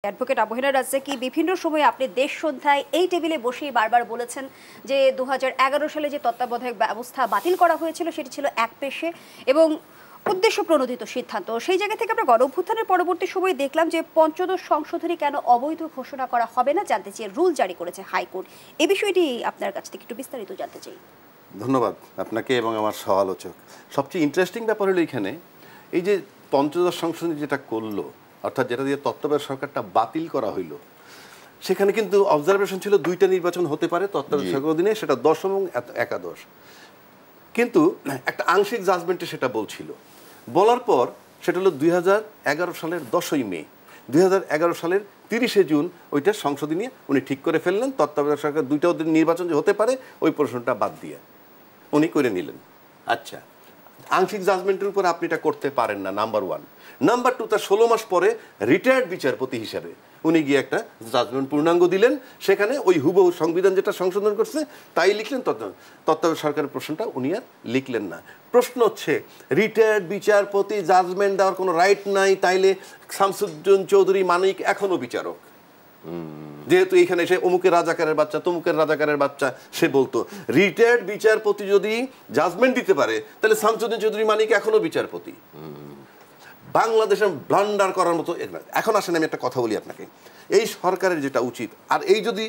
Advocate আবহিনা Razzaqi বিভিন্ন সময়ে আপনি দেশ সন্ধ্যায় এই টেবিলে বসেই বারবার বলেছেন যে 2011 সালে যে তত্ত্বাবধায়ক ব্যবস্থা বাতিল করা হয়েছিল সেটি ছিল একপেশে এবং উদ্দেশ্য প্রণোদিত সিদ্ধান্ত। সেই জায়গা থেকে আমরা গণঅভ্যুত্থানের পরবর্তী সময়ে দেখলাম যে পঞ্চদশ সংশোধনী কেন অবৈধ ঘোষণা করা হবে না জানতে চেয়ে রুল জারি করেছে হাইকোর্ট। এই বিষয়টি আপনার কাছ থেকে একটু বিস্তারিত জানতে চাই। ধন্যবাদ আপনাকে এবং আমার সহ-আলোচক। সবচেয়ে ইন্টারেস্টিং ব্যাপার হলো এখানে এই যে পঞ্চদশ সংশোধনী যেটা করলো, অর্থাৎ যেটা দিয়ে তত্ত্বাবধায়ক সরকারটা বাতিল করা হইল, সেখানে কিন্তু অবজারভেশন ছিল দুইটা নির্বাচন হতে পারে তত্ত্বাবধায়ক সরকার অধীনে, সেটা 10 এবং 11। কিন্তু একটা আংশিক জাজমেন্টে সেটা বলছিল, বলার পর সেটা হলো 2011 সালের 10ই মে, 2011 সালের 30শে জুন ওইটা সংসদে নিয়ে উনি ঠিক করে ফেললেন তত্ত্বাবধায়ক সরকার দুইটা নির্বাচন যে হতে পারে ওই প্রশ্নটা বাদ দিয়ে উনি করে নিলেন। আচ্ছা, আংশিক জাজমেন্টের উপর আপনি এটা করতে পারেন না, নাম্বার 1। নাম্বার 2, তার 16 মাস পরে রিটায়ার্ড বিচারপতি হিসাবে উনি গিয়ে একটা জাজমেন্ট পূর্ণাঙ্গ দিলেন, সেখানে ওই হুবহু সংবিধান যেটা সংশোধন করছে তাই লিখলেন। তত্ত্বাবধায়ক সরকারের প্রশ্নটা উনি আর লিখলেন না। প্রশ্ন হচ্ছে, রিটায়ার্ড বিচারপতি জাজমেন্ট দেওয়ার কোনো রাইট নাই, তাইলে শামসুদ্দিন চৌধুরী মানিক এখনো বিচারক, যেহেতু এখানে সে অমুকের রাজাকারের বাচ্চা তমুকের রাজাকারের বাচ্চা, সে বলতো রিটায়ার্ড বিচারপতি যদি জাজমেন্ট দিতে পারে তাহলে শামসুদ্দিন চৌধুরী মানিক এখনো বিচারপতি। বাংলাদেশে ব্লান্ডার করার মতো। এখন আসেন আমি একটা কথা বলি আপনাকে, এই সরকারের যেটা উচিত, আর এই যদি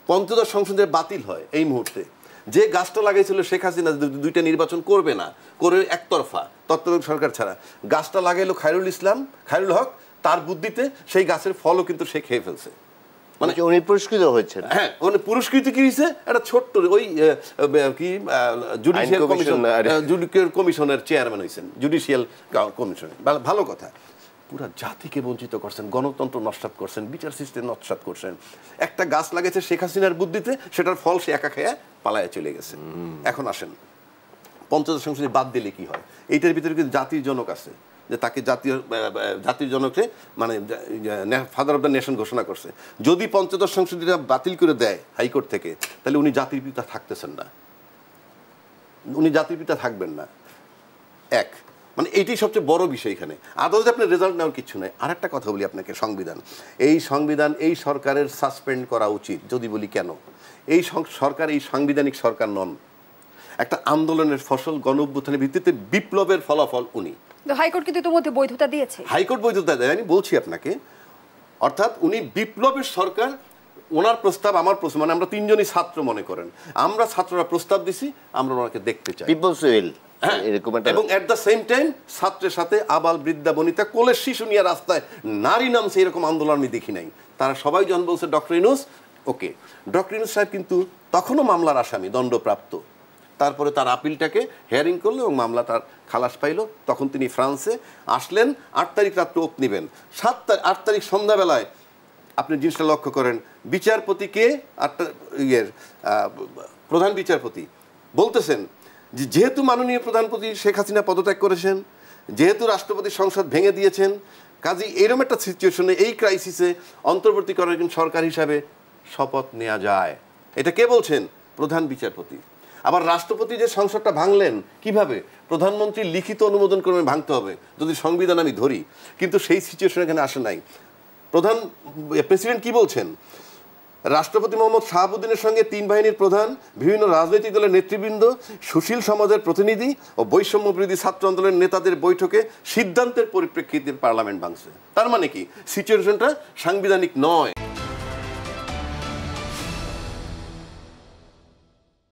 পঞ্চদশ সংসদে বাতিল হয় এই মুহূর্তে, যে গাছটা লাগাইছিল শেখ হাসিনা দুইটা নির্বাচন করবে না, করে একতরফা তত্ত্বাবধায়ক সরকার ছাড়া, গাছটা লাগাইলো খায়রুল হক, তার বুদ্ধিতে সেই গাছের ফলও কিন্তু সে খেয়ে ফেলছে। মানে উনি পুরস্কৃত হয়েছেন। হ্যাঁ, উনি পুরস্কৃত কি হয়েছে, একটা ছোট্ট ওই কি জুডিশিয়াল কমিশনের চেয়ারম্যান হয়েছেন, জুডিশিয়াল কমিশন। ভালো কথা। পুরা জাতিকে বঞ্চিত করছেন, গণতন্ত্র নস্যাৎ করছেন, বিচার সিস্টেম নস্যাৎ করছেন। একটা গাছ লাগাইছে শেখ হাসিনার বুদ্ধিতে, সেটার ফল সে একা খেয়ে পালায় চলে গেছে। এখন আসেন, পঞ্চদশ সংসদে বাদ দিলে কি হয়? এইটার ভিতরে কিন্তু জাতির জনক আছে, যে তাকে জাতির জনককে মানে ফাদার অফ দ্য নেশন ঘোষণা করছে। যদি পঞ্চদশ সংসদটা বাতিল করে দেয় হাইকোর্ট থেকে, তাহলে উনি জাতির পিতা থাকতেছেন না, উনি জাতির পিতা থাকবেন না। এক, মানে এইটাই সবচেয়ে বড় বিষয় এখানে। আদালতে আপনার রেজাল্ট নেওয়ার কিছু নেই। আর একটা কথা বলি আপনাকে, সংবিধান এই সরকারের সাসপেন্ড করা উচিত। যদি বলি কেন, এই সরকার এই সাংবিধানিক সরকার নন, একটা আন্দোলনের ফসল, গণঅভ্যুত্থানের ভিত্তিতে বিপ্লবের ফলাফল উনি। হাইকোর্ট কিন্তু ইতিমধ্যে বৈধতা দিয়েছে। হাইকোর্ট বৈধতা দেয়, আমি বলছি আপনাকে। অর্থাৎ উনি বিপ্লবের সরকার, ওনার প্রস্তাব আমার প্রস্তাব, মানে আমরা তিনজনই ছাত্র মনে করেন, আমরা ছাত্ররা প্রস্তাব দিছি, আমরা ওনাকে দেখতে চাই, পিপলস উইল। এবং এট দ্য সেম টাইম ছাত্রের সাথে আবাল বৃদ্ধা বনিতা কোলের শিশু নিয়ে রাস্তায় নারী নামছে, এরকম আন্দোলন আমি দেখি নাই। তারা সবাই যখন বলছে ডক্টর ইউনূস, ওকে, ডক্টর ইউনূস সাহেব কিন্তু তখনও মামলার আসামি, দণ্ডপ্রাপ্ত। তারপরে তার আপিলটাকে হেয়ারিং করলো এবং মামলা তার খালাস পাইল। তখন তিনি ফ্রান্সে আসলেন। 8 তারিখ রাত্রে ওত নেবেন। 8 তারিখ সন্ধ্যাবেলায় আপনি জিনিসটা লক্ষ্য করেন, বিচারপতিকে প্রধান বিচারপতি বলতেছেন যে যেহেতু মাননীয় প্রধানমন্ত্রী শেখ হাসিনা পদত্যাগ করেছেন, যেহেতু রাষ্ট্রপতি সংসদ ভেঙে দিয়েছেন, কাজেই এরকম একটা সিচুয়েশনে, এই ক্রাইসিসে অন্তর্বর্তীকালীন সরকার হিসাবে শপথ নেওয়া যায়। এটা কে বলছেন? প্রধান বিচারপতি। আবার রাষ্ট্রপতি যে সংসদটা ভাঙলেন কিভাবে? প্রধানমন্ত্রী লিখিত অনুমোদন করে ভাঙতে হবে যদি সংবিধান আমি ধরি, কিন্তু সেই সিচুয়েশন এখানে আসে নাই। প্রেসিডেন্ট কি বলছেন? রাষ্ট্রপতি মোহাম্মদ শাহাবুদ্দিনের সঙ্গে 3 বাহিনীর প্রধান, বিভিন্ন রাজনৈতিক দলের নেতৃবৃন্দ, সুশীল সমাজের প্রতিনিধি ও বৈষম্য বিরোধী ছাত্র আন্দোলনের নেতাদের বৈঠকে সিদ্ধান্তের পরিপ্রেক্ষিতে পার্লামেন্ট ভাঙছে। তার মানে কি, সিচুয়েশনটা সাংবিধানিক নয়।